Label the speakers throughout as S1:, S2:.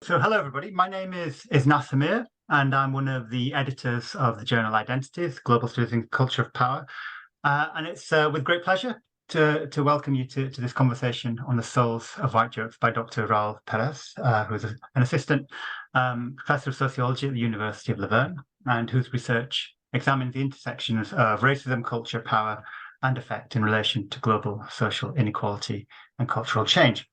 S1: So hello everybody, my name is Nasar, and I'm one of the editors of the journal Identities, Global Studies in Culture of Power. And it's with great pleasure to welcome you to this conversation on the souls of white jokes by Dr. Raúl Pérez, who is an assistant professor of sociology at the University of Verne, and whose research examines the intersections of racism, culture, power, and effect in relation to global social inequality and cultural change.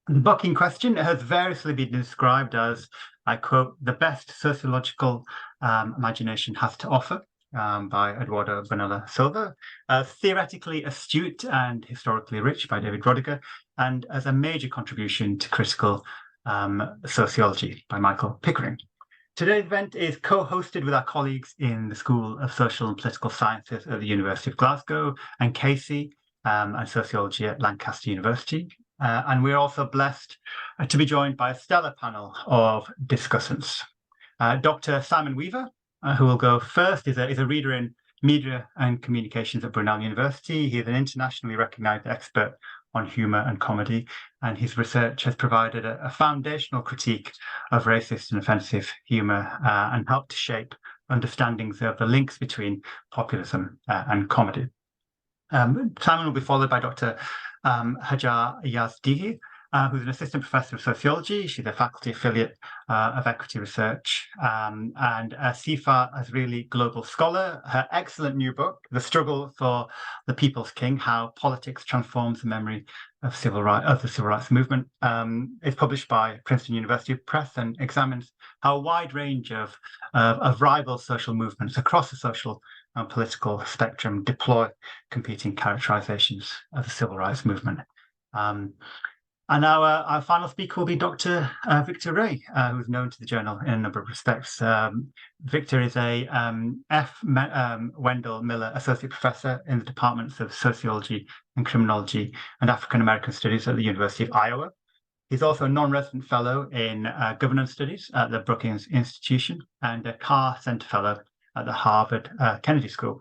S1: The book in question has variously been described as, I quote, the best sociological imagination has to offer, by Eduardo Brunel Silva, as theoretically astute and historically rich by David Rodiger, and as a major contribution to critical sociology by Michael Pickering. Today's event is co-hosted with our colleagues in the School of Social and Political Sciences at the University of Glasgow and Casey and Sociology at Lancaster University. And we're also blessed to be joined by a stellar panel of discussants. Dr. Simon Weaver, who will go first, is a reader in media and communications at Brunel University. He is an internationally recognized expert on humour and comedy, and his research has provided a foundational critique of racist and offensive humour and helped to shape understandings of the links between populism and comedy. Simon will be followed by Dr. Hajar Yazdiha, who's an assistant professor of sociology. She's a faculty affiliate of equity research, and Sifa Azrili Global Scholar. Her excellent new book, The Struggle for the People's King: How Politics Transforms the Memory of the Civil Rights Movement, is published by Princeton University Press and examines how a wide range of rival social movements across the social and political spectrum deploy competing characterizations of the civil rights movement. And our final speaker will be Dr. Victor Ray, who's known to the journal in a number of respects. Victor is a Wendell Miller Associate Professor in the Departments of Sociology and Criminology and African American Studies at the University of Iowa. He's also a non-resident fellow in Governance Studies at the Brookings Institution and a Carr Center Fellow at the Harvard Kennedy School.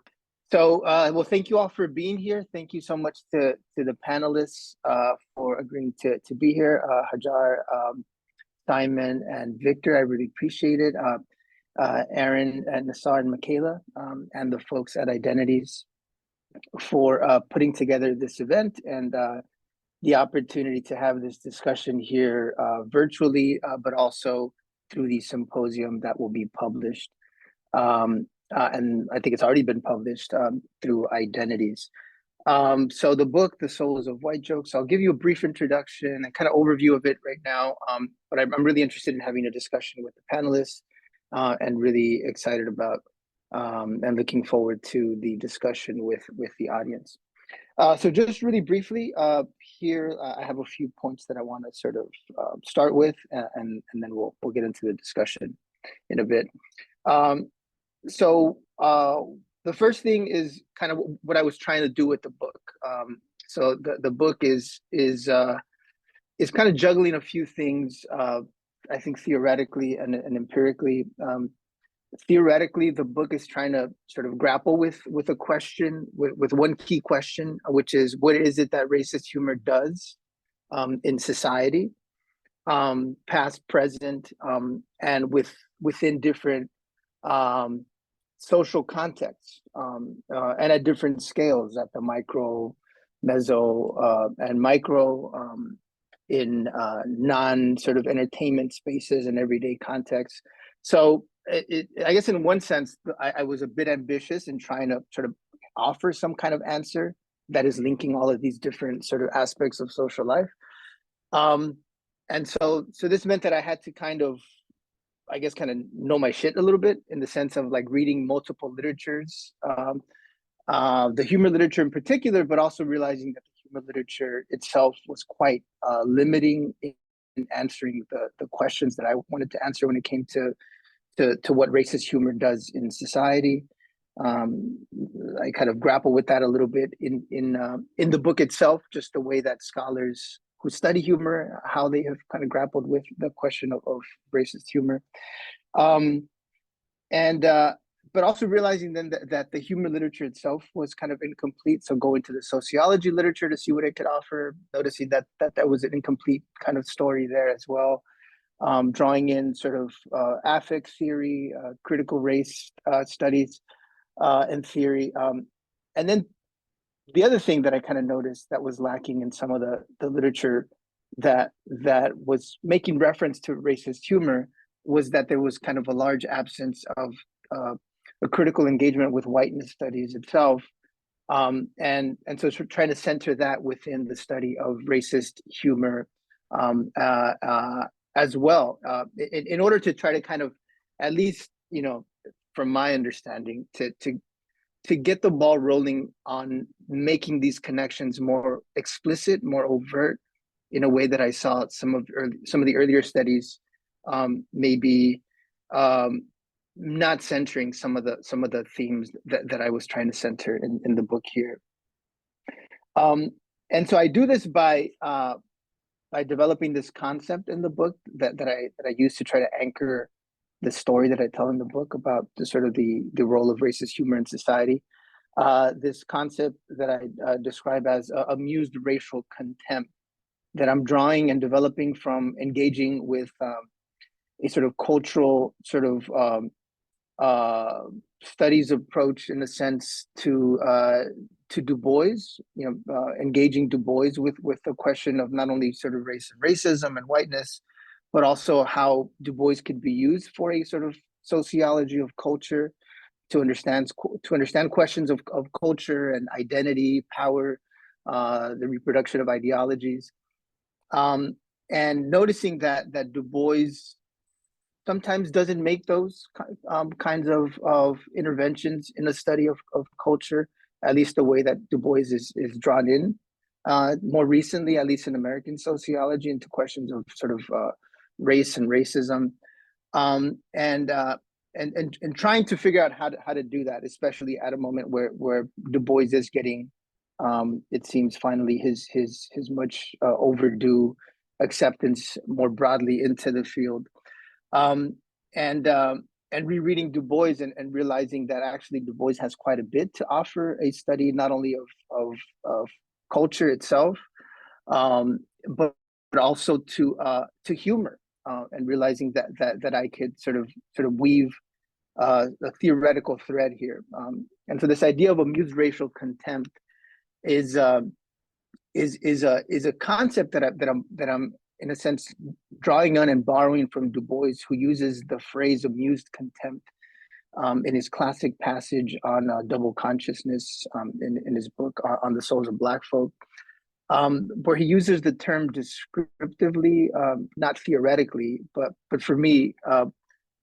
S2: So, well, thank you all for being here. Thank you so much to the panelists for agreeing to be here. Hajar, Simon, and Victor, I really appreciate it. Aaron, and Nasar, and Michaela, and the folks at Identities for putting together this event and the opportunity to have this discussion here virtually, but also through the symposium that will be published. And I think it's already been published through Identities. So the book, The Souls of White Jokes, I'll give you a brief introduction and kind of overview of it right now. But I'm really interested in having a discussion with the panelists and really excited about and looking forward to the discussion with the audience. So just really briefly, here I have a few points that I want to sort of start with, and then we'll get into the discussion in a bit. So the first thing is kind of what I was trying to do with the book. So the book is kind of juggling a few things, I think theoretically and empirically. Theoretically, the book is trying to sort of grapple with a question, with one key question, which is, what is it that racist humor does in society, past, present, and within different social contexts, and at different scales, at the micro, meso, and micro, in non sort of entertainment spaces and everyday contexts. So I guess in one sense, I was a bit ambitious in trying to sort of offer some kind of answer that is linking all of these different sort of aspects of social life. And so this meant that I had to kind of, I guess, kind of know my shit a little bit, in the sense of like reading multiple literatures, the humor literature in particular, but also realizing that the humor literature itself was quite limiting in answering the questions that I wanted to answer when it came to what racist humor does in society. I kind of grapple with that a little bit in the book itself, just the way that scholars who study humor, how they have kind of grappled with the question of racist humor. But also realizing then that the humor literature itself was kind of incomplete. So going to the sociology literature to see what it could offer, noticing that was an incomplete kind of story there as well. drawing in sort of affect theory, critical race studies and theory. And then the other thing that I kind of noticed that was lacking in some of the literature that was making reference to racist humor was that there was kind of a large absence of a critical engagement with whiteness studies itself. And so trying to center that within the study of racist humor as well, in order to try to kind of, at least, from my understanding, to get the ball rolling on making these connections more explicit, more overt, in a way that I saw some of the earlier studies maybe not centering some of the themes that I was trying to center in the book here. And so I do this by developing this concept in the book that I use to try to anchor the story that I tell in the book about the role of racist humor in society. This concept that I describe as amused racial contempt, that I'm drawing and developing from engaging with a sort of cultural studies approach, in a sense, to Du Bois, engaging Du Bois with the question of not only sort of race and racism and whiteness, but also how Du Bois could be used for a sort of sociology of culture, to understand questions of culture and identity, power, the reproduction of ideologies, and noticing that Du Bois sometimes doesn't make those kinds of interventions in the study of culture, at least the way that Du Bois is drawn in more recently, at least in American sociology, into questions of sort of race and racism, and trying to figure out how to do that, especially at a moment where Du Bois is getting, it seems, finally his much overdue acceptance more broadly into the field. And rereading Du Bois and realizing that actually Du Bois has quite a bit to offer a study, not only of culture itself, but also to humor, and realizing that I could sort of weave a theoretical thread here. And so this idea of amused racial contempt is a concept that I'm in a sense drawing on and borrowing from Du Bois, who uses the phrase amused contempt in his classic passage on double consciousness, in his book on the souls of Black folk, where he uses the term descriptively, not theoretically, but for me,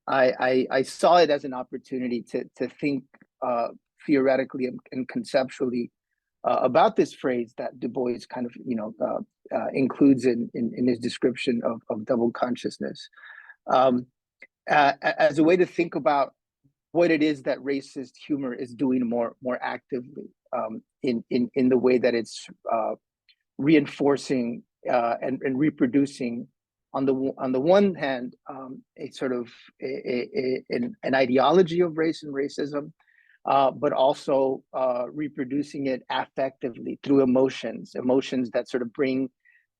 S2: I saw it as an opportunity to think theoretically and conceptually about this phrase that Du Bois kind of includes in his description of double consciousness, as a way to think about what it is that racist humor is doing more actively, in the way that it's reinforcing and reproducing, on the one hand, a sort of an ideology of race and racism, but also reproducing it affectively through emotions that sort of bring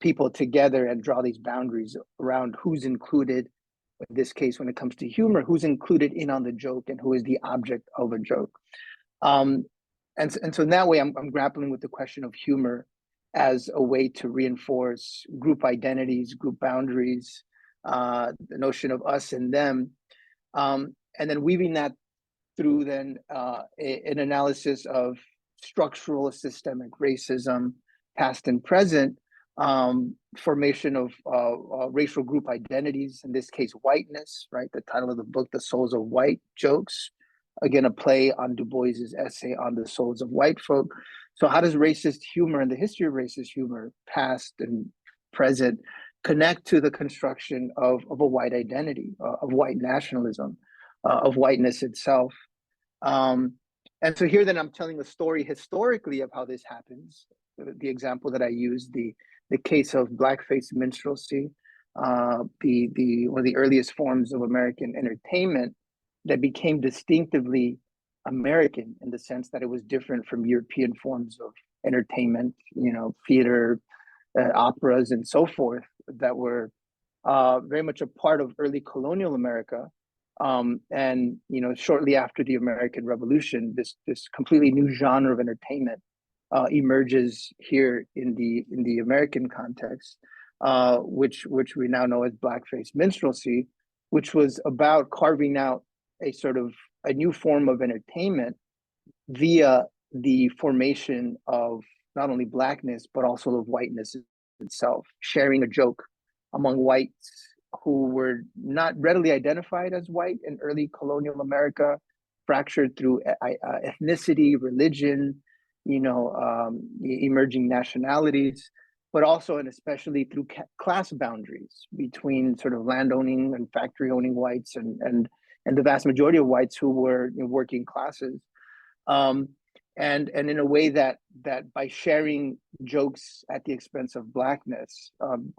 S2: people together and draw these boundaries around who's included. In this case, when it comes to humor, who's included in on the joke and who is the object of a joke. And so in that way, I'm grappling with the question of humor as a way to reinforce group identities, group boundaries, the notion of us and them, and then weaving that through then an analysis of structural systemic racism, past and present, formation of racial group identities, in this case, whiteness, right? The title of the book, The Souls of White Jokes, again, a play on Du Bois's essay on the souls of white folk. So how does racist humor and the history of racist humor, past and present, connect to the construction of a white identity, of white nationalism, of whiteness itself? And so here then I'm telling a story historically of how this happens. The example that I use, the case of blackface minstrelsy, one of the earliest forms of American entertainment that became distinctively American, in the sense that it was different from European forms of entertainment, theater, operas, and so forth, that were very much a part of early colonial America. And shortly after the American Revolution, this completely new genre of entertainment emerges here in the American context, which we now know as blackface minstrelsy, which was about carving out a new form of entertainment via the formation of not only blackness but also of whiteness itself, sharing a joke among whites who were not readily identified as white in early colonial America, fractured through ethnicity, religion, emerging nationalities, but also and especially through class boundaries between sort of landowning and factory owning whites and the vast majority of whites who were working classes. And in a way that by sharing jokes at the expense of blackness,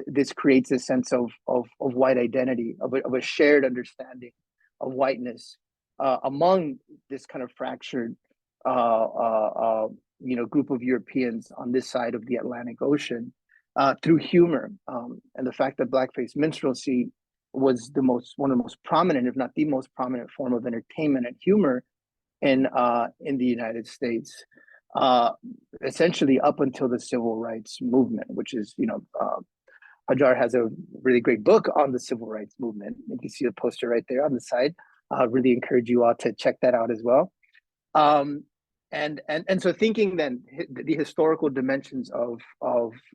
S2: this creates a sense of white identity, of a shared understanding of whiteness among this kind of fractured group of Europeans on this side of the Atlantic Ocean through humor. And the fact that blackface minstrelsy was one of the most prominent, if not the most prominent form of entertainment and humor in the United States, essentially up until the Civil Rights Movement, which is, Hajar has a really great book on the Civil Rights Movement. You can see the poster right there on the side. Really encourage you all to check that out as well. And so thinking then the historical dimensions of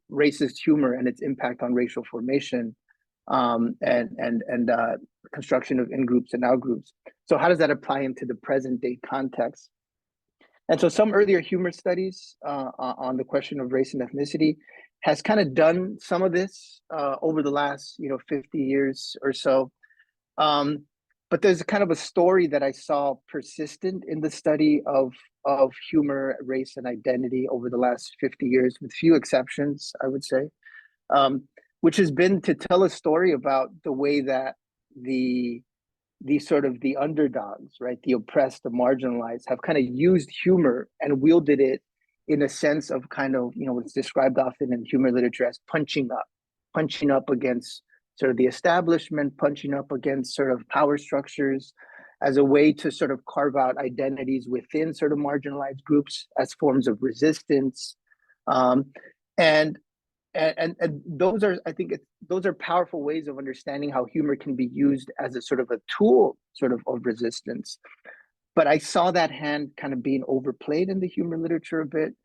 S2: racist humor and its impact on racial formation, and construction of in-groups and out-groups. So how does that apply into the present day context? And so some earlier humor studies on the question of race and ethnicity has kind of done some of this over the last 50 years or so. But there's kind of a story that I saw persistent in the study of humor, race, and identity over the last 50 years, with few exceptions, I would say, which has been to tell a story about the way that the underdogs, right, the oppressed, the marginalized, have kind of used humor and wielded it in a sense of kind of, what's described often in humor literature as punching up against sort of the establishment, punching up against sort of power structures, as a way to sort of carve out identities within sort of marginalized groups as forms of resistance. And those are, I think, those are powerful ways of understanding how humor can be used as a sort of a tool of resistance. But I saw that hand kind of being overplayed in the humor literature a bit,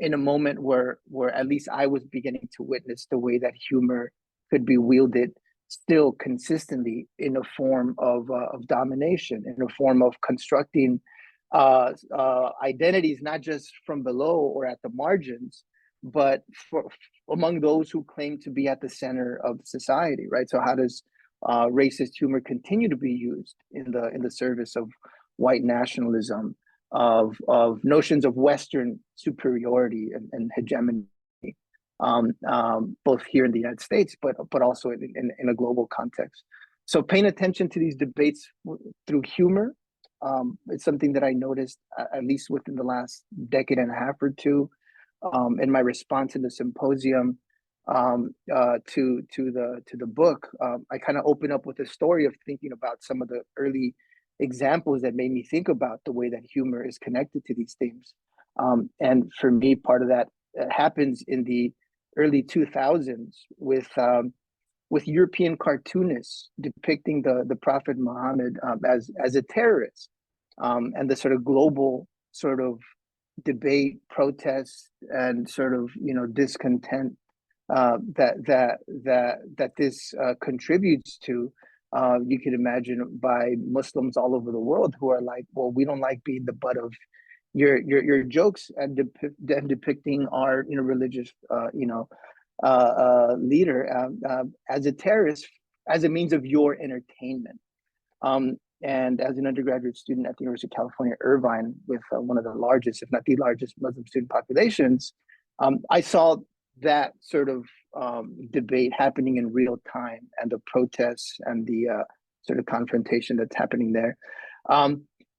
S2: in a moment where at least I was beginning to witness the way that humor could be wielded still consistently in a form of domination, in a form of constructing identities, not just from below or at the margins, but among those who claim to be at the center of society, right? So how does racist humor continue to be used in the service of white nationalism, of notions of Western superiority and hegemony, both here in the United States, but also in a global context? So paying attention to these debates through humor, it's something that I noticed at least within the last decade and a half or two. In my response in the symposium to the book, I kind of open up with a story of thinking about some of the early examples that made me think about the way that humor is connected to these themes. And for me, part of that happens in the early 2000s with European cartoonists depicting the Prophet Muhammad as a terrorist, and the sort of global sort of debate, protest, and sort of discontent that this contributes to. You can imagine by Muslims all over the world who are like, well, we don't like being the butt of your jokes and depicting our religious leader as a terrorist, as a means of your entertainment. And as an undergraduate student at the University of California, Irvine, with one of the largest, if not the largest, Muslim student populations, I saw that sort of debate happening in real time, and the protests and the sort of confrontation that's happening there.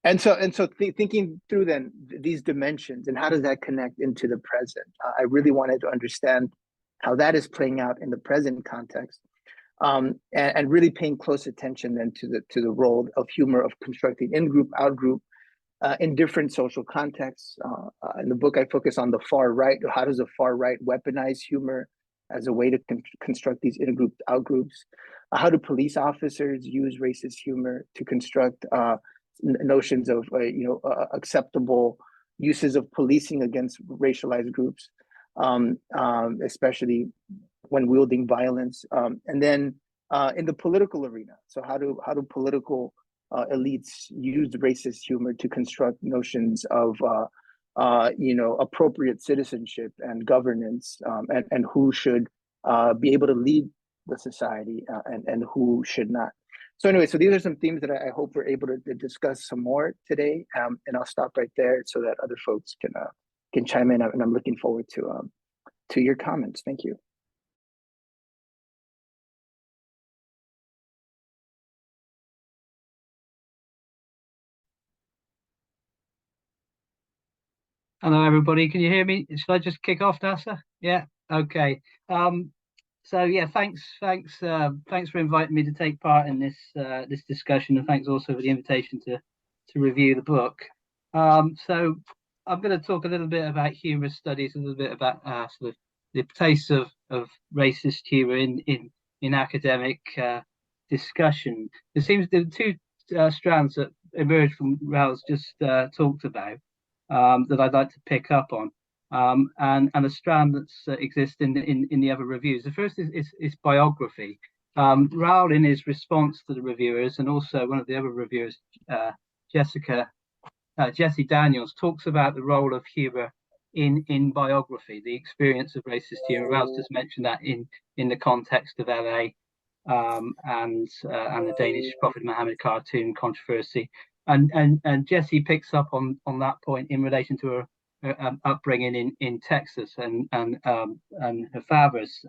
S2: And so thinking through then these dimensions and how does that connect into the present, I really wanted to understand how that is playing out in the present context. and really paying close attention then to the role of humor, of constructing in-group, out-group, in different social contexts. In the book, I focus on the far right. How does the far right weaponize humor as a way to construct these in-group, out-groups? How do police officers use racist humor to construct notions of acceptable uses of policing against racialized groups, especially when wielding violence? And then in the political arena, so how do political elites use racist humor to construct notions of appropriate citizenship and governance, and who should be able to lead the society, and who should not. So anyway, so these are some themes that I hope we're able to discuss some more today, and I'll stop right there so that other folks can chime in, and I'm looking forward to your comments. Thank you.
S3: Hello, everybody. Can you hear me? Should I just kick off, Nasar? Yeah. Okay. So yeah, thanks for inviting me to take part in this discussion, and thanks also for the invitation to review the book. So I'm going to talk a little bit about humorous studies, a little bit about sort of the place of racist humor in academic discussion. There seems the two strands that emerge from Raúl's just talked about, that I'd like to pick up on, and a strand that's exists in the other reviews. The first is biography. Raúl, in his response to the reviewers, and also one of the other reviewers, Jesse Daniels, talks about the role of humor in biography, the experience of racist humor. Raúl just mentioned that in the context of LA, and the Danish Prophet Muhammad cartoon controversy. And Jesse picks up on that point in relation to her upbringing in Texas, and her father's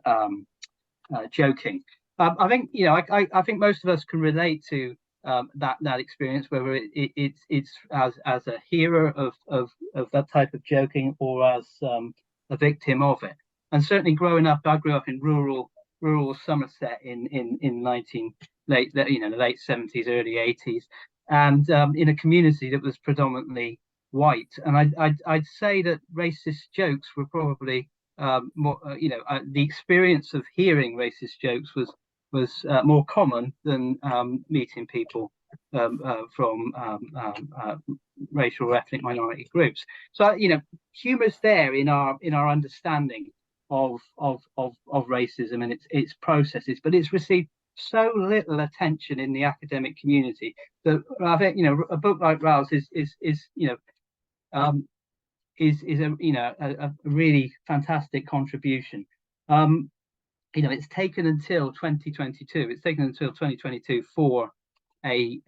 S3: joking. I think I think most of us can relate to that experience, whether it's as a hearer of that type of joking, or as a victim of it. And certainly growing up, I grew up in rural Somerset in the late 70s, early 80s. And in a community that was predominantly white. And I'd say that racist jokes were probably more, the experience of hearing racist jokes was more common than meeting people from racial or ethnic minority groups. So humor's there in our understanding of racism and its processes, but it's received so little attention in the academic community that I think a book like Raúl's is a really fantastic contribution. It's taken until 2022. It's taken until 2022 for a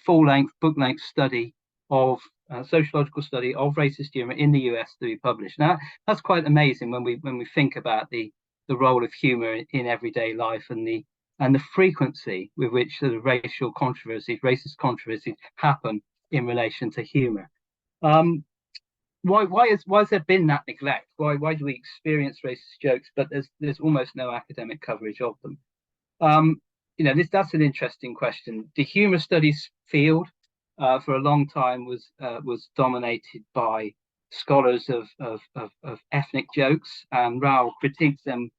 S3: full-length, book-length study of sociological study of racist humor in the US to be published. Now that's quite amazing when we think about the role of humor in everyday life, and the frequency with which sort of racist controversies happen in relation to humor. Why has there been that neglect? Why do we experience racist jokes, but there's almost no academic coverage of them? That's an interesting question. The humor studies field for a long time was dominated by scholars of ethnic jokes, and Raúl critiques them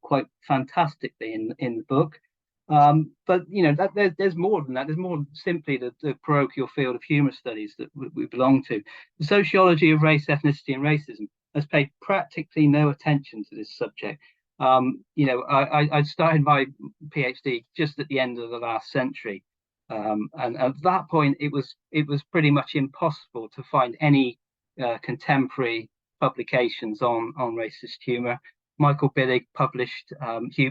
S3: quite fantastically in the book. But there's more than that. There's more simply the parochial field of humor studies that we belong to. The sociology of race, ethnicity, and racism has paid practically no attention to this subject. I started my PhD just at the end of the last century, and at that point it was pretty much impossible to find any contemporary publications on racist humor. Michael Billig published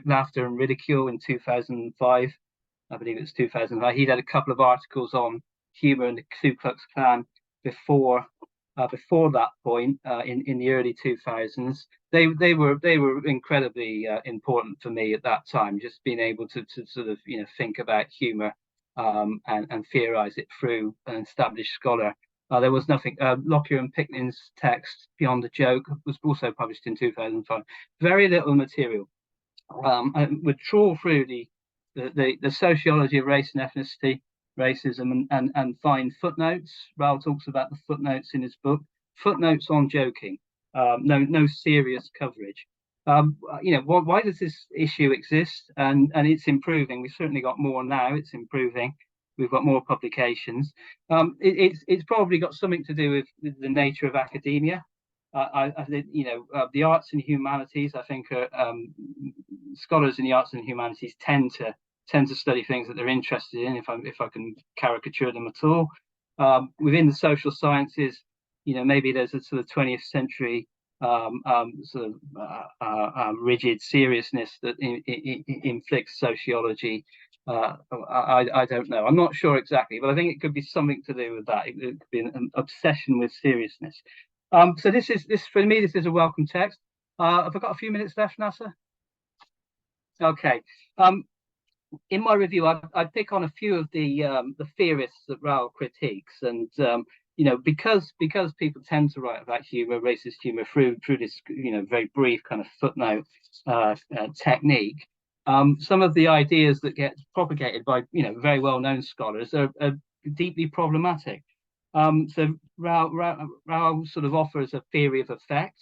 S3: Laughter and Ridicule in 2005. I believe it was 2005. He had a couple of articles on humor and the Ku Klux Klan before that point, in the early 2000s. They were incredibly important for me at that time, just being able to sort of think about humor and theorize it through an established scholar. There was nothing. Lockyer and Pickning's text Beyond the Joke was also published in 2005. Very little material. would trawl through the sociology of race and ethnicity, racism, and find footnotes. Raúl talks about the footnotes in his book, footnotes on joking, no serious coverage. Why does this issue exist? And it's improving. We've certainly got more now. It's improving. We've got more publications. It's probably got something to do with the nature of academia. I think the arts and humanities. I think scholars in the arts and humanities tend to study things that they're interested in. If I can caricature them at all, within the social sciences, maybe there's a sort of 20th century rigid seriousness that inflicts sociology. I don't know. I'm not sure exactly, but I think it could be something to do with that. It could be an obsession with seriousness. So this for me, this is a welcome text. Have I got a few minutes left, Nasar? Okay. In my review, I pick on a few of the theorists that Raúl critiques, and because people tend to write about humor, racist humor, through this very brief kind of footnote technique. Some of the ideas that get propagated by very well-known scholars are deeply problematic. So Raúl sort of offers a theory of effect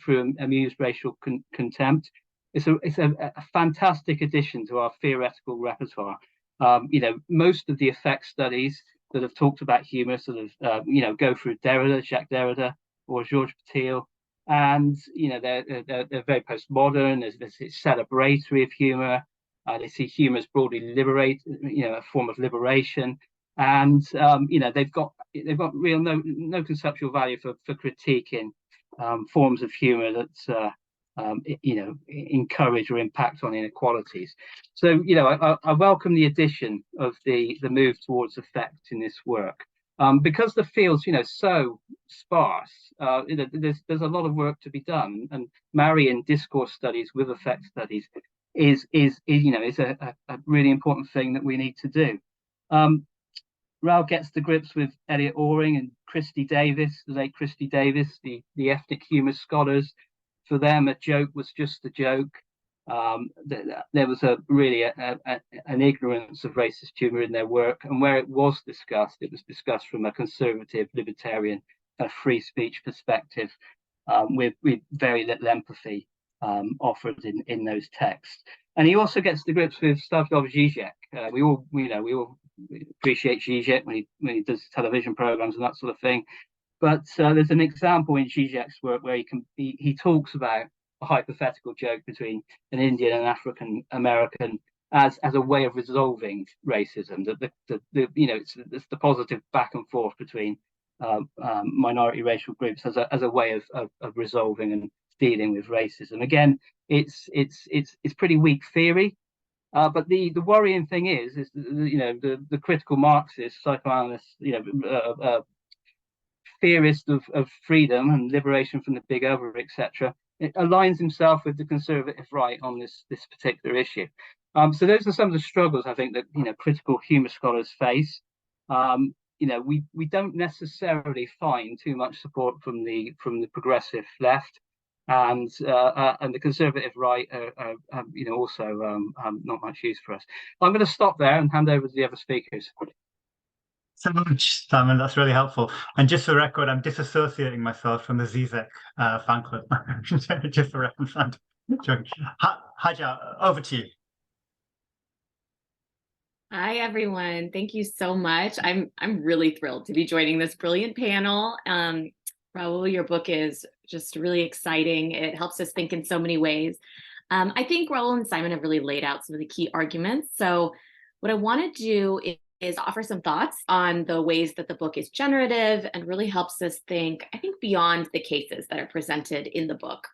S3: through amused racial contempt. It's a fantastic addition to our theoretical repertoire. Most of the effect studies that have talked about humor sort of go through Jacques Derrida or Georges Patil, and they're very postmodern. There's this celebratory of humor. They see humor as broadly a form of liberation, and they've got real no conceptual value for critiquing forms of humor that encourage or impact on inequalities. So I welcome the addition of the move towards effect in this work, because the field's so sparse. There's a lot of work to be done, and marrying discourse studies with effect studies is a really important thing that we need to do. Raúl gets to grips with Elliot Oring and Christy Davis, the late Christy Davis, the ethnic humor scholars. For them, a joke was just a joke. There was an ignorance of racist humor in their work, and where it was discussed from a conservative, libertarian, free speech perspective, with very little empathy offered in those texts. And he also gets to grips with Slavoj Žižek. We all appreciate Žižek when he does television programs and that sort of thing. But there's an example in Žižek's work where he talks about a hypothetical joke between an Indian and African American as a way of resolving racism. It's the positive back and forth between minority racial groups as a way of resolving and dealing with racism. Again, it's pretty weak theory. But the worrying thing is the critical Marxist psychoanalyst, theorist of freedom and liberation from the big other, etc., it aligns himself with the conservative right on this particular issue. So those are some of the struggles I think that critical humor scholars face. We don't necessarily find too much support from the progressive left, and the conservative right are also not much use for us. I'm going to stop there and hand over to the other speakers.
S1: So much, Simon. That's really helpful. And just for the record, I'm disassociating myself from the Zizek fan club. Just for reference. Hajar, over to you.
S4: Hi, everyone. Thank you so much. I'm really thrilled to be joining this brilliant panel. Raúl, your book is just really exciting. It helps us think in so many ways. I think Raúl and Simon have really laid out some of the key arguments. So what I want to do is offer some thoughts on the ways that the book is generative and really helps us think, I think, beyond the cases that are presented in the book.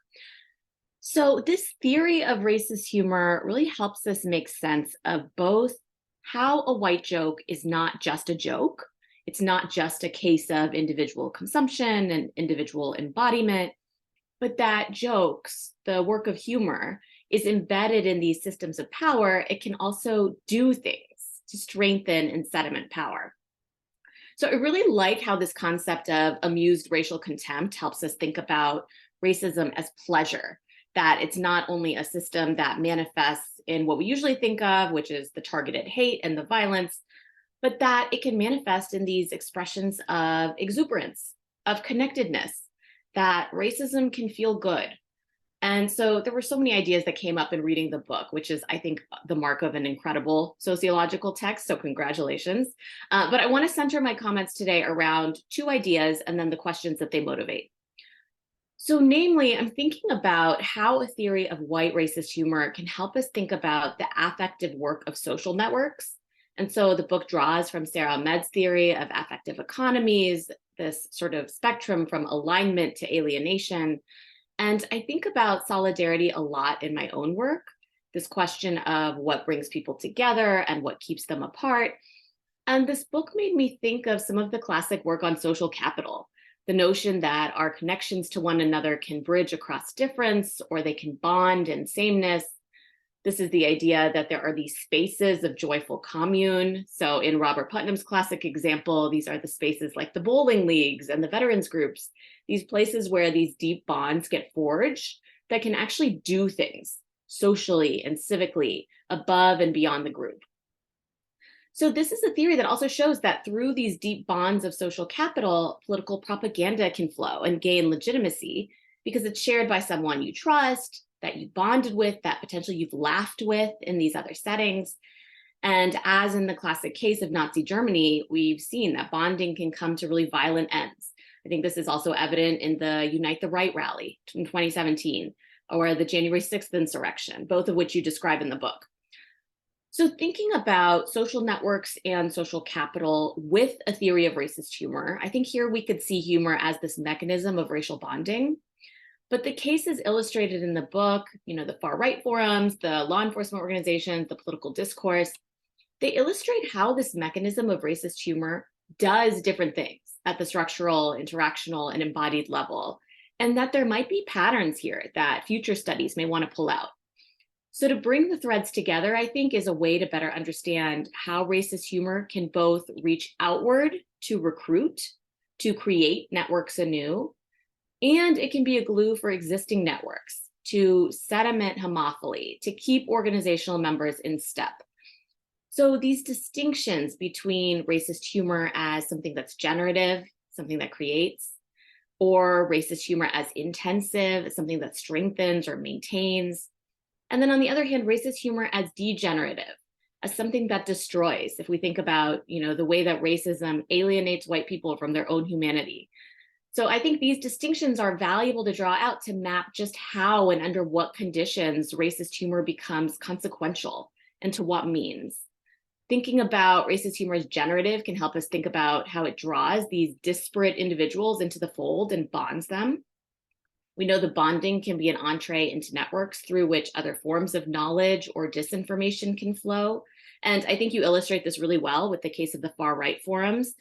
S4: So this theory of racist humor really helps us make sense of both how a white joke is not just a joke. It's not just a case of individual consumption and individual embodiment, but that jokes, the work of humor, is embedded in these systems of power. It can also do things to strengthen and sediment power. So I really like how this concept of amused racial contempt helps us think about racism as pleasure, that it's not only a system that manifests in what we usually think of, which is the targeted hate and the violence, but that it can manifest in these expressions of exuberance, of connectedness, that racism can feel good. And so there were so many ideas that came up in reading the book, which is, I think, the mark of an incredible sociological text. So congratulations. But I want to center my comments today around two ideas and then the questions that they motivate. So namely, I'm thinking about how a theory of white racist humor can help us think about the affective work of social networks. And so the book draws from Sarah Ahmed's theory of affective economies, this sort of spectrum from alignment to alienation. And I think about solidarity a lot in my own work, this question of what brings people together and what keeps them apart. And this book made me think of some of the classic work on social capital, the notion that our connections to one another can bridge across difference, or they can bond in sameness. This is the idea that there are these spaces of joyful commune. So in Robert Putnam's classic example, these are the spaces like the bowling leagues and the veterans groups, these places where these deep bonds get forged that can actually do things socially and civically above and beyond the group. So this is a theory that also shows that through these deep bonds of social capital, political propaganda can flow and gain legitimacy because it's shared by someone you trust, that you bonded with, that potentially you've laughed with in these other settings. And as in the classic case of Nazi Germany, we've seen that bonding can come to really violent ends. I think this is also evident in the Unite the Right rally in 2017, or the January 6th insurrection, both of which you describe in the book. So thinking about social networks and social capital with a theory of racist humor, I think here we could see humor as this mechanism of racial bonding. But the cases illustrated in the book, the far right forums, the law enforcement organizations, the political discourse, they illustrate how this mechanism of racist humor does different things at the structural, interactional, and embodied level, and that there might be patterns here that future studies may want to pull out. So to bring the threads together, I think, is a way to better understand how racist humor can both reach outward to recruit, to create networks anew, and it can be a glue for existing networks to sediment homophily, to keep organizational members in step. So these distinctions between racist humor as something that's generative, something that creates, or racist humor as intensive, something that strengthens or maintains. And then on the other hand, racist humor as degenerative, as something that destroys. If we think about, the way that racism alienates white people from their own humanity. So I think these distinctions are valuable to draw out to map just how and under what conditions racist humor becomes consequential and to what means. Thinking about racist humor as generative can help us think about how it draws these disparate individuals into the fold and bonds them. We know the bonding can be an entree into networks through which other forms of knowledge or disinformation can flow. And I think you illustrate this really well with the case of the far right forums.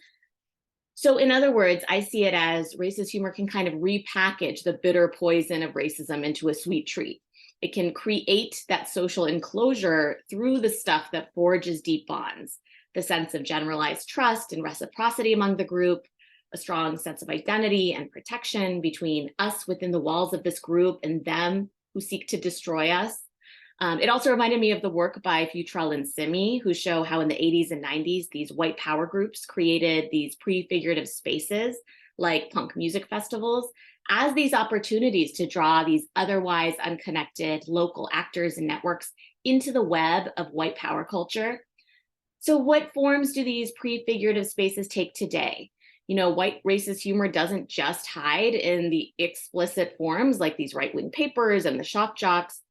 S4: So in other words, I see it as racist humor can kind of repackage the bitter poison of racism into a sweet treat. It can create that social enclosure through the stuff that forges deep bonds, the sense of generalized trust and reciprocity among the group, a strong sense of identity and protection between us within the walls of this group and them who seek to destroy us. It also reminded me of the work by Futrell and Simi, who show how in the 80s and 90s, these white power groups created these prefigurative spaces like punk music festivals as these opportunities to draw these otherwise unconnected local actors and networks into the web of white power culture. So what forms do these prefigurative spaces take today? White racist humor doesn't just hide in the explicit forms like these right-wing papers and the shock jocks.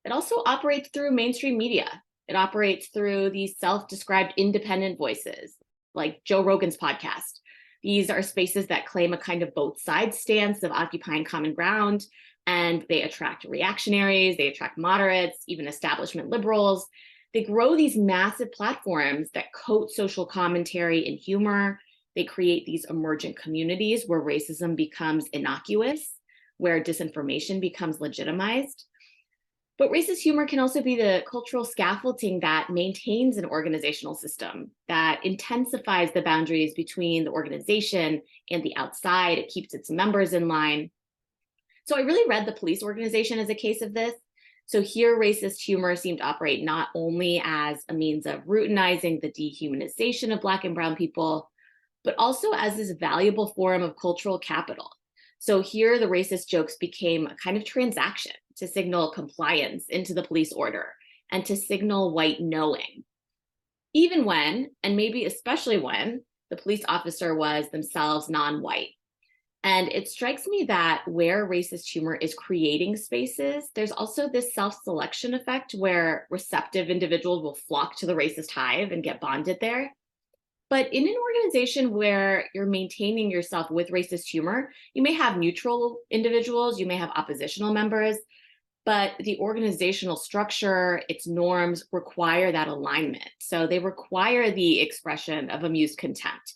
S4: It also operates through mainstream media. It operates through these self-described independent voices, like Joe Rogan's podcast. These are spaces that claim a kind of both sides stance of occupying common ground, and they attract reactionaries, they attract moderates, even establishment liberals. They grow these massive platforms that coat social commentary and humor. They create these emergent communities where racism becomes innocuous, where disinformation becomes legitimized. But racist humor can also be the cultural scaffolding that maintains an organizational system, that intensifies the boundaries between the organization and the outside. It keeps its members in line. So I really read The Police Organization as a case of this. So here, racist humor seemed to operate not only as a means of routinizing the dehumanization of Black and brown people, but also as this valuable form of cultural capital. So here, the racist jokes became a kind of transaction to signal compliance into the police order and to signal white knowing, even when, and maybe especially when, the police officer was themselves non-white. And it strikes me that where racist humor is creating spaces, there's also this self-selection effect where receptive individuals will flock to the racist hive and get bonded there. But in an organization where you're maintaining yourself with racist humor, you may have neutral individuals, you may have oppositional members, but the organizational structure, its norms require that alignment. So they require the expression of amused contempt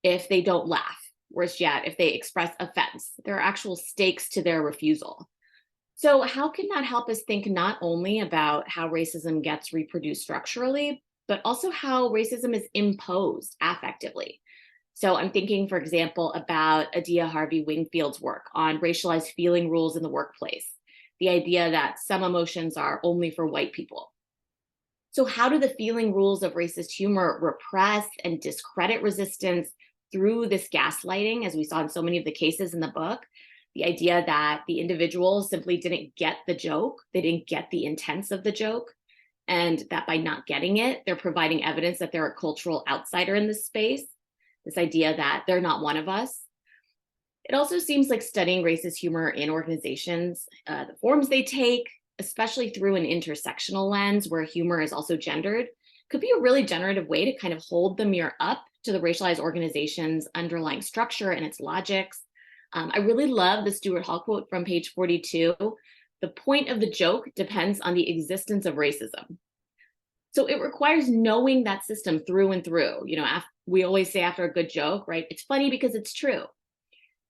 S4: if they don't laugh. Worse yet, if they express offense, there are actual stakes to their refusal. So how can that help us think not only about how racism gets reproduced structurally, but also how racism is imposed affectively? So I'm thinking, for example, about Adia Harvey Wingfield's work on racialized feeling rules in the workplace, the idea that some emotions are only for white people. So how do the feeling rules of racist humor repress and discredit resistance through this gaslighting, as we saw in so many of the cases in the book? The idea that the individuals simply didn't get the joke, they didn't get the intents of the joke, and that by not getting it, they're providing evidence that they're a cultural outsider in this space, this idea that they're not one of us. It also seems like studying racist humor in organizations, the forms they take, especially through an intersectional lens where humor is also gendered, could be a really generative way to kind of hold the mirror up to the racialized organization's underlying structure and its logics. I really love the Stuart Hall quote from page 42. The point of the joke depends on the existence of racism. So it requires knowing that system through and through. You know, we always say after a good joke, right? It's funny because it's true.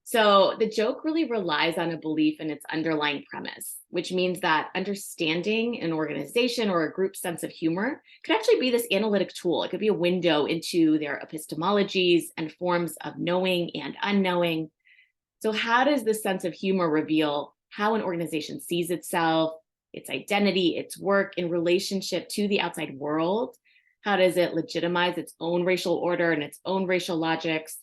S4: So the joke really relies on a belief in its underlying premise, which means that understanding an organization or a group's sense of humor could actually be this analytic tool. It could be a window into their epistemologies and forms of knowing and unknowing. So how does this sense of humor reveal how an organization sees itself, its identity, its work in relationship to the outside world? How does it legitimize its own racial order and its own racial logics?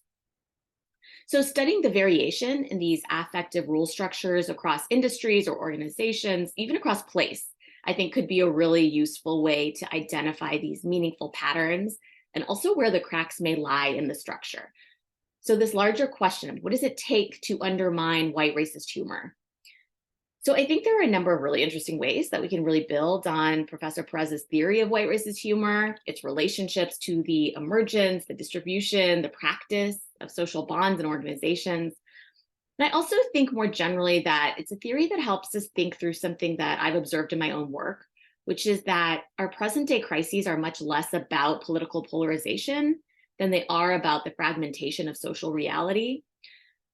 S4: So studying the variation in these affective rule structures across industries or organizations, even across place, I think could be a really useful way to identify these meaningful patterns and also where the cracks may lie in the structure. So this larger question, what does it take to undermine white racist humor? So I think there are a number of really interesting ways that we can really build on Professor Perez's theory of white racist humor, its relationships to the emergence, the distribution, the practice of social bonds and organizations. And I also think more generally that it's a theory that helps us think through something that I've observed in my own work, which is that our present day crises are much less about political polarization than they are about the fragmentation of social reality.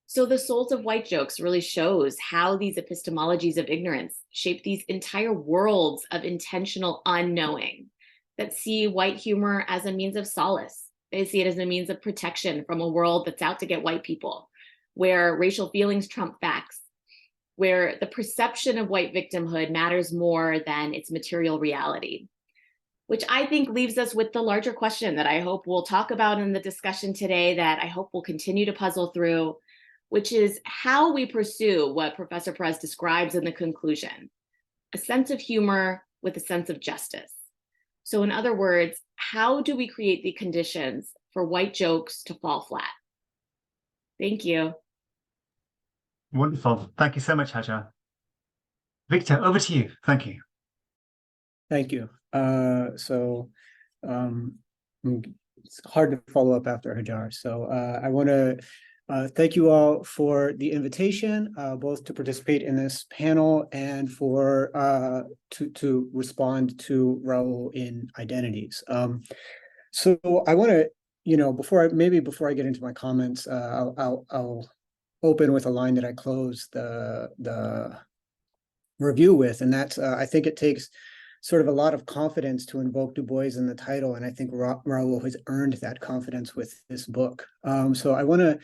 S4: So the Souls of White jokes really shows how these epistemologies of ignorance shape these entire worlds of intentional unknowing that see white humor as a means of solace. They see it as a means of protection from a world that's out to get white people, where racial feelings trump facts, where the perception of white victimhood matters more than its material reality, which I think leaves us with the larger question that I hope we'll talk about in the discussion today, that I hope we'll continue to puzzle through, which is how we pursue what Professor Perez describes in the conclusion, a sense of humor with a sense of justice. So in other words, how do we create the conditions for white jokes to fall flat? Thank you.
S1: Wonderful. Thank you so much, Hajar. Victor, over to you. Thank you.
S5: Thank you. It's hard to follow up after Hajar. So I want to thank you all for the invitation, both to participate in this panel and for to respond to Raúl in Identities. So I want to, before I get into my comments, I'll open with a line that I closed the review with, and that's I think it takes sort of a lot of confidence to invoke Du Bois in the title, and I think Raúl has earned that confidence with this book. So I want to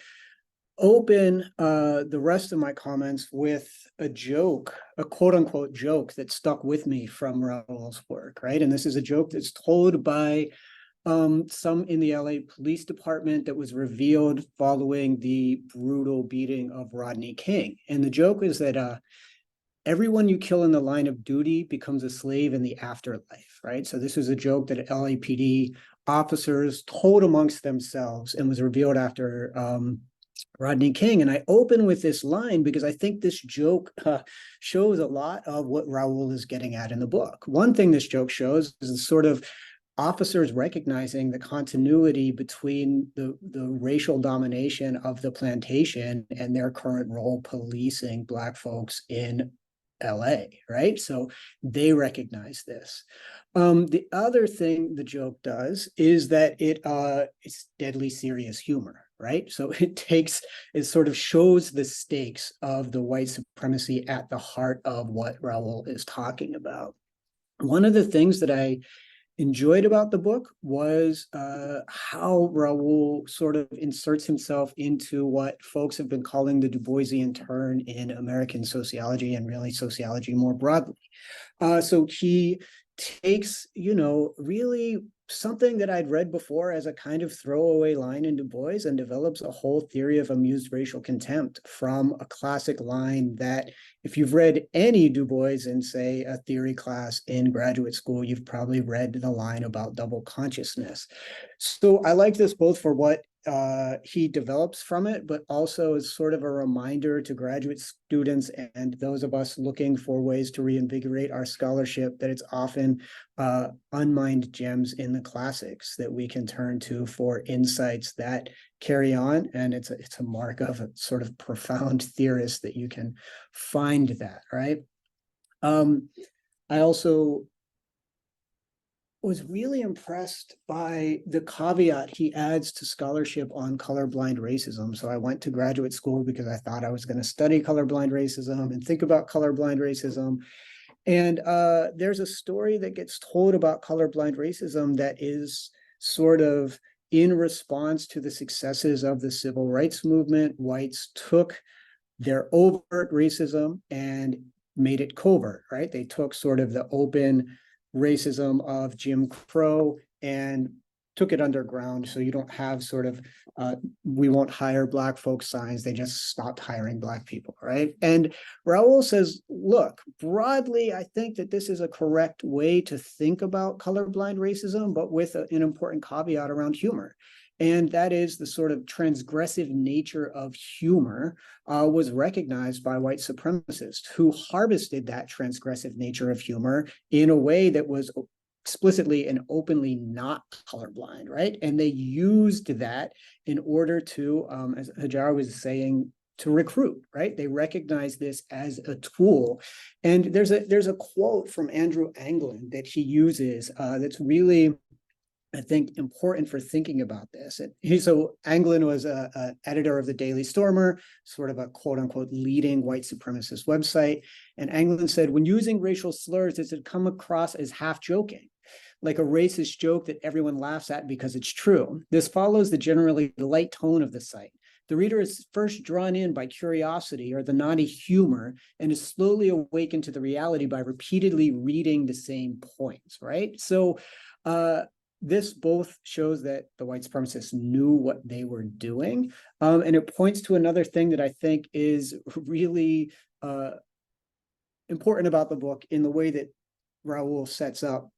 S5: open the rest of my comments with a joke, a quote unquote joke that stuck with me from Raúl's work, right? And this is a joke that's told by some in the LA Police Department that was revealed following the brutal beating of Rodney King. And the joke is that everyone you kill in the line of duty becomes a slave in the afterlife, right? So this was a joke that LAPD officers told amongst themselves and was revealed after Rodney King. And I open with this line because I think this joke shows a lot of what Raúl is getting at in the book. One thing this joke shows is the sort of officers recognizing the continuity between the racial domination of the plantation and their current role policing Black folks in LA, right? So they recognize this. The other thing the joke does is that it's deadly serious humor, right? So it sort of shows the stakes of the white supremacy at the heart of what Raúl is talking about. One of the things that I enjoyed about the book was how Raúl sort of inserts himself into what folks have been calling the Du Boisian turn in American sociology and really sociology more broadly. So he takes, really something that I'd read before as a kind of throwaway line in Du Bois and develops a whole theory of amused racial contempt from a classic line that if you've read any Du Bois in, say, a theory class in graduate school, you've probably read the line about double consciousness. So I like this both for what he develops from it, but also as sort of a reminder to graduate students and those of us looking for ways to reinvigorate our scholarship that it's often unmined gems in the classics that we can turn to for insights that carry on. And it's a mark of a sort of profound theorist that you can find that, right? I also was really impressed by the caveat he adds to scholarship on colorblind racism. So I went to graduate school because I thought I was going to study colorblind racism and think about colorblind racism. And there's a story that gets told about colorblind racism that is sort of in response to the successes of the civil rights movement. Whites took their overt racism and made it covert, right? They took sort of the open racism of Jim Crow and took it underground. So you don't have sort of, we won't hire Black folks signs. They just stopped hiring Black people, right? And Raúl says, look, broadly, I think that this is a correct way to think about colorblind racism, but with an important caveat around humor. And that is the sort of transgressive nature of humor was recognized by white supremacists who harvested that transgressive nature of humor in a way that was explicitly and openly not colorblind, right? And they used that in order to, as Hajar was saying, to recruit, right? They recognize this as a tool. And there's a quote from Andrew Anglin that he uses that's really, I think, important for thinking about this. So Anglin was an editor of the Daily Stormer, sort of a quote unquote leading white supremacist website. And Anglin said, when using racial slurs, does it come across as half joking, like a racist joke that everyone laughs at because it's true? This follows the generally light tone of the site. The reader is first drawn in by curiosity or the naughty humor and is slowly awakened to the reality by repeatedly reading the same points, right? So this both shows that the white supremacists knew what they were doing. And it points to another thing that I think is really important about the book in the way that Raúl sets up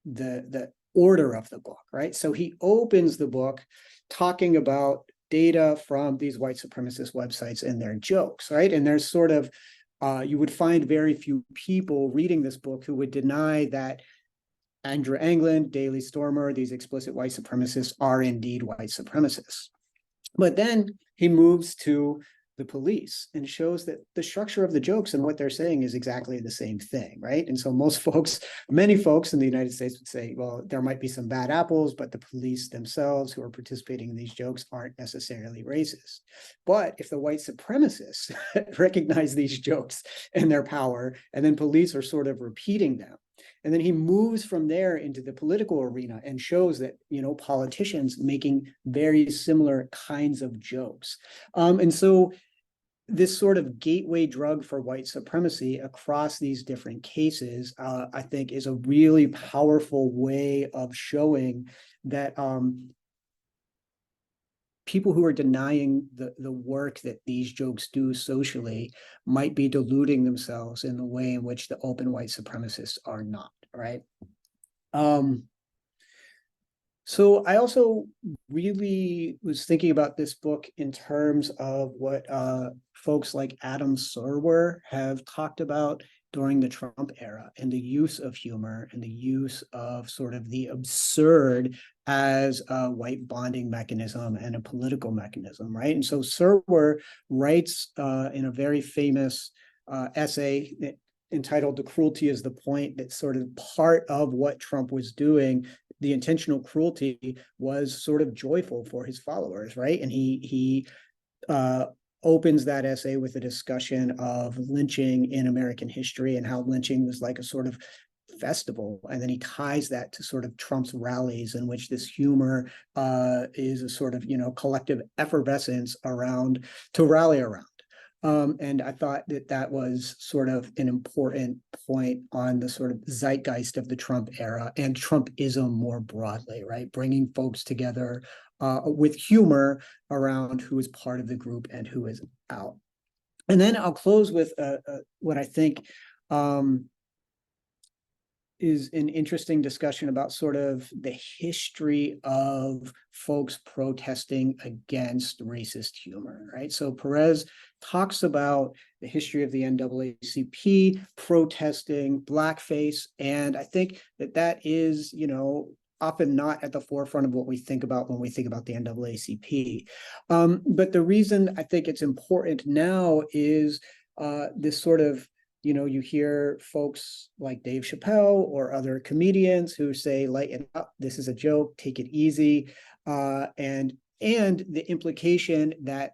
S5: the order of the book, right? So he opens the book talking about data from these white supremacist websites and their jokes, right? And there's sort of, you would find very few people reading this book who would deny that Andrew Anglin, Daily Stormer, these explicit white supremacists are indeed white supremacists. But then he moves to the police and shows that the structure of the jokes and what they're saying is exactly the same thing, right? And so many folks in the United States would say, well, there might be some bad apples, but the police themselves who are participating in these jokes aren't necessarily racist. But if the white supremacists recognize these jokes and their power, and then police are sort of repeating them, And then he moves from there into the political arena and shows that, politicians making very similar kinds of jokes. And so this sort of gateway drug for white supremacy across these different cases, I think, is a really powerful way of showing that people who are denying the work that these jokes do socially might be deluding themselves in the way in which the open white supremacists are not, right? So I also really was thinking about this book in terms of what folks like Adam Serwer have talked about during the Trump era, and the use of humor and the use of sort of the absurd as a white bonding mechanism and a political mechanism, right? And so Serwer writes in a very famous essay entitled "The Cruelty is the Point," that sort of part of what Trump was doing, the intentional cruelty, was sort of joyful for his followers, right? And he opens that essay with a discussion of lynching in American history and how lynching was like a sort of festival. And then he ties that to sort of Trump's rallies, in which this humor is a sort of, collective effervescence around to rally around. And I thought that was sort of an important point on the sort of zeitgeist of the Trump era and Trumpism more broadly, right? Bringing folks together with humor around who is part of the group and who is out. And then I'll close with what I think is an interesting discussion about sort of the history of folks protesting against racist humor, right? So Perez talks about the history of the NAACP protesting blackface, and I think that is, often not at the forefront of what we think about when we think about the NAACP. But the reason I think it's important now is this sort of, you hear folks like Dave Chappelle or other comedians who say, lighten up, this is a joke, take it easy. And the implication that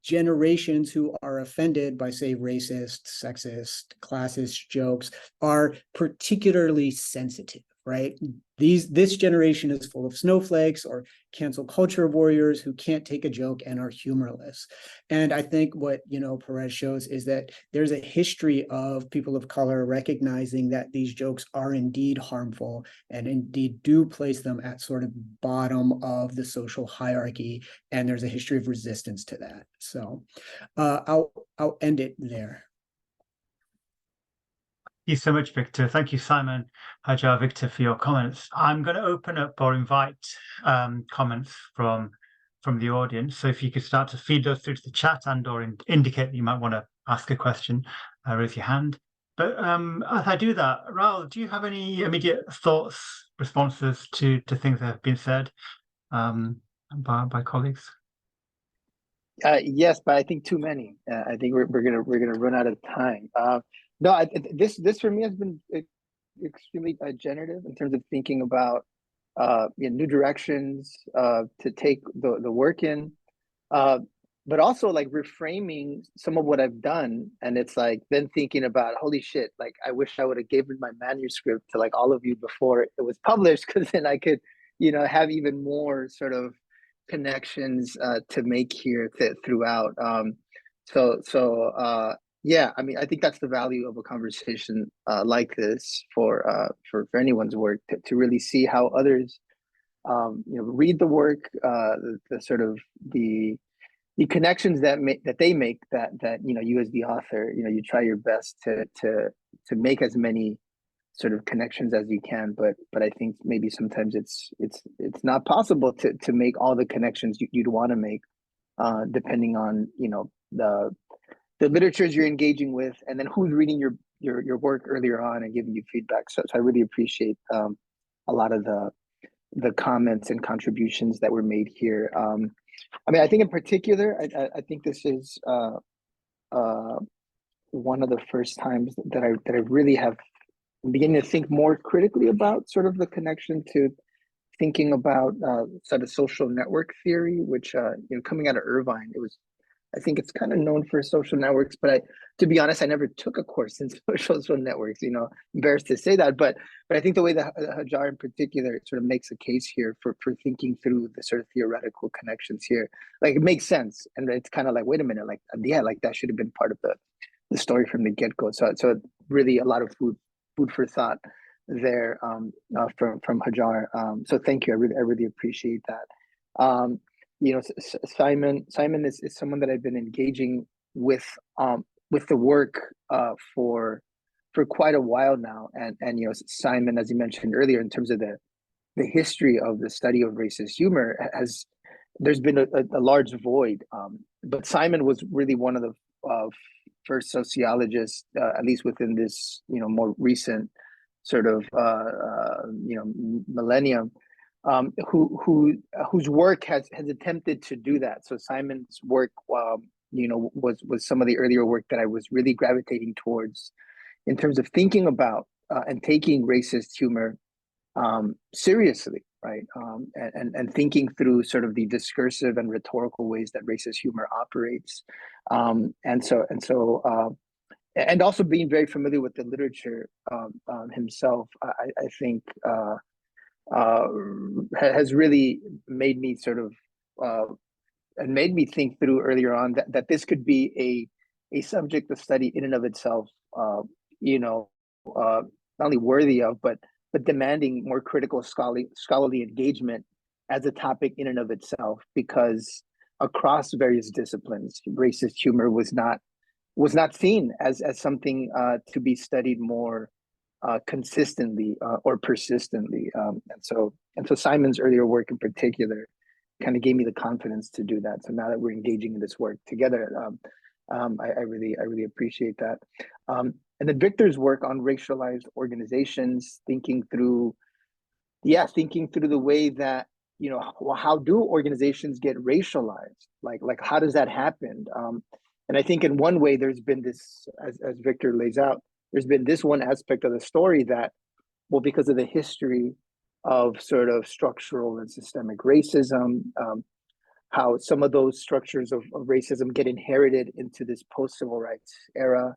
S5: generations who are offended by, say, racist, sexist, classist jokes are particularly sensitive, right? This generation is full of snowflakes or cancel culture warriors who can't take a joke and are humorless. And I think what, Perez shows is that there's a history of people of color recognizing that these jokes are indeed harmful and indeed do place them at sort of bottom of the social hierarchy. And there's a history of resistance to that. So I'll end it there.
S1: Thank you so much, Victor. Thank you, Simon, Hajar, Victor, for your comments. I'm going to open up or invite comments from the audience. So if you could start to feed those through to the chat and or indicate that you might want to ask a question, raise your hand. But as I do that, Raúl, do you have any immediate thoughts, responses to things that have been said by colleagues?
S2: Yes, but I think too many. I think we're gonna run out of time. No, this for me has been extremely generative in terms of thinking about new directions to take the work in, but also like reframing some of what I've done. And it's like then thinking about, holy shit, like I wish I would have given my manuscript to like all of you before it was published, because then I could, have even more sort of connections to make here throughout. Yeah, I mean, I think that's the value of a conversation like this for anyone's work, to really see how others, read the work, the sort of the connections that they make, that you as the author, you try your best to make as many sort of connections as you can, but I think maybe sometimes it's not possible to make all the connections you'd want to make, depending on the literatures you're engaging with, and then who's reading your work earlier on and giving you feedback. So I really appreciate a lot of the comments and contributions that were made here. I mean, I think in particular, I think this is one of the first times that I really have beginning to think more critically about sort of the connection to thinking about sort of social network theory, which coming out of Irvine, it was I think it's kind of known for social networks, but to be honest, I never took a course in social networks, embarrassed to say that, but I think the way that Hajar in particular sort of makes a case here for thinking through the sort of theoretical connections here, like it makes sense. And it's kind of like, wait a minute, like, yeah, like that should have been part of the story from the get-go. So really a lot of food for thought there from Hajar. So thank you. I really appreciate that. Simon is someone that I've been engaging with the work for quite a while now, and Simon, as you mentioned earlier, in terms of the history of the study of racist humor, there's been a large void, but Simon was really one of the first sociologists, at least within this more recent sort of millennium, whose work has attempted to do that. So Simon's work, was some of the earlier work that I was really gravitating towards in terms of thinking about and taking racist humor seriously, right? And thinking through sort of the discursive and rhetorical ways that racist humor operates, and also being very familiar with the literature himself. I think has really made me sort of and made me think through earlier on that this could be a subject of study in and of itself, not only worthy of, but demanding more critical scholarly engagement as a topic in and of itself, because across various disciplines, racist humor was not seen as something to be studied more consistently or persistently. And so Simon's earlier work in particular kind of gave me the confidence to do that. So now that we're engaging in this work together, I really appreciate that. And then Victor's work on racialized organizations, thinking through the way that, how do organizations get racialized? Like how does that happen? And I think in one way there's been this, as Victor lays out, there's been this one aspect of the story that, well, because of the history of sort of structural and systemic racism, how some of those structures of racism get inherited into this post-civil rights era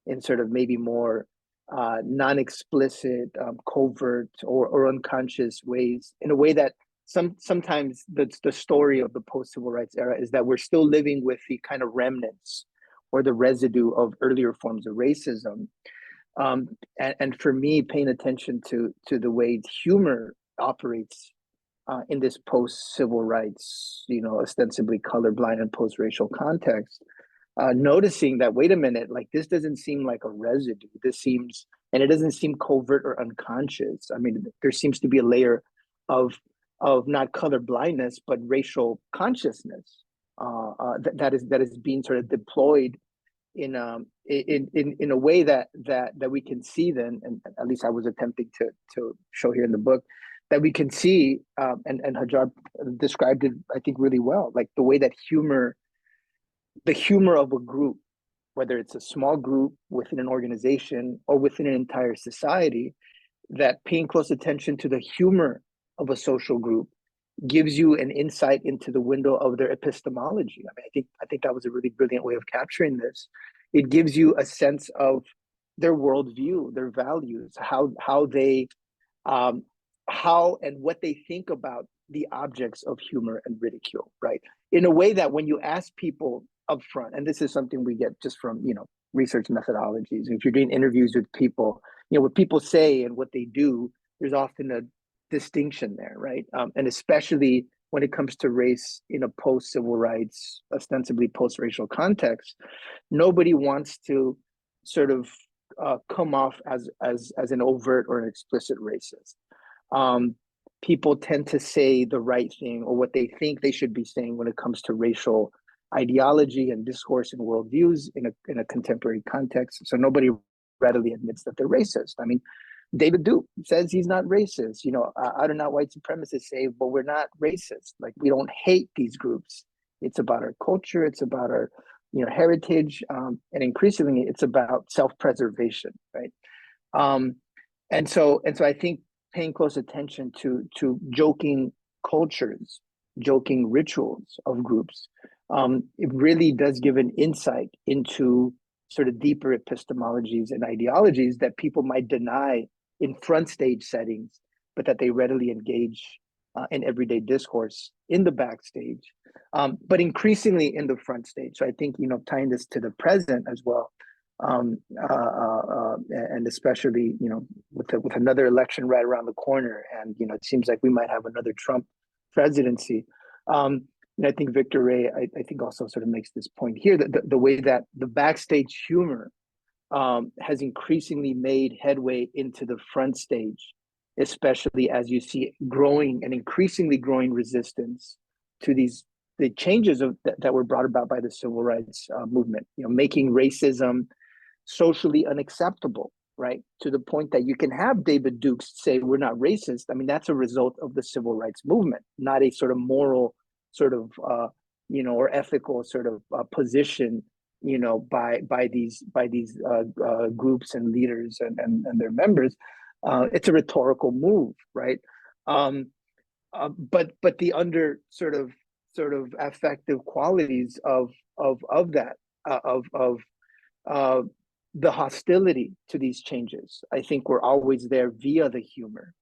S2: in sort of maybe more non-explicit, covert or unconscious ways, in a way that sometimes the story of the post-civil rights era is that we're still living with the kind of remnants or the residue of earlier forms of racism. And for me, paying attention to the way humor operates in this post-civil rights, ostensibly colorblind and post-racial context, noticing that, wait a minute, like this doesn't seem like a residue. And it doesn't seem covert or unconscious. I mean, there seems to be a layer of not color blindness, but racial consciousness that is being sort of deployed in a way that we can see then, and at least I was attempting to show here in the book, that we can see, and Hajar described it, I think, really well, like the way that the humor of a group, whether it's a small group within an organization or within an entire society, that paying close attention to the humor of a social group gives you an insight into the window of their epistemology. I mean, I think that was a really brilliant way of capturing this. It gives you a sense of their worldview, their values, how they how and what they think about the objects of humor and ridicule, right? In a way that when you ask people up front, and this is something we get just from research methodologies, if you're doing interviews with people, what people say and what they do, there's often a distinction there, right? And especially when it comes to race in a post-civil rights, ostensibly post-racial context, nobody wants to sort of come off as an overt or an explicit racist. People tend to say the right thing or what they think they should be saying when it comes to racial ideology and discourse and worldviews in a contemporary context. So nobody readily admits that they're racist. I mean, David Duke says he's not racist. Out and out white supremacists say, but we're not racist. Like, we don't hate these groups. It's about our culture. It's about our, heritage. And increasingly, it's about self-preservation, right? And so I think paying close attention to joking cultures, joking rituals of groups, it really does give an insight into sort of deeper epistemologies and ideologies that people might deny in front stage settings, but that they readily engage in everyday discourse in the backstage, but increasingly in the front stage. So I think, you know, tying this to the present as well, and especially, you know, with another election right around the corner, and, you know, it seems like we might have another Trump presidency. And I think Victor Ray, I think also sort of makes this point here, that the way that the backstage humor has increasingly made headway into the front stage, especially as you see growing and increasingly growing resistance to the changes that were brought about by the civil rights movement, you know, making racism socially unacceptable, right? To the point that you can have David Dukes say we're not racist. I mean, that's a result of the civil rights movement, not a sort of moral sort of, you know, or ethical sort of position, you know, by these groups and leaders and their members. It's a rhetorical move, right? But the under sort of affective qualities of that the hostility to these changes, I think, were always there via the humor,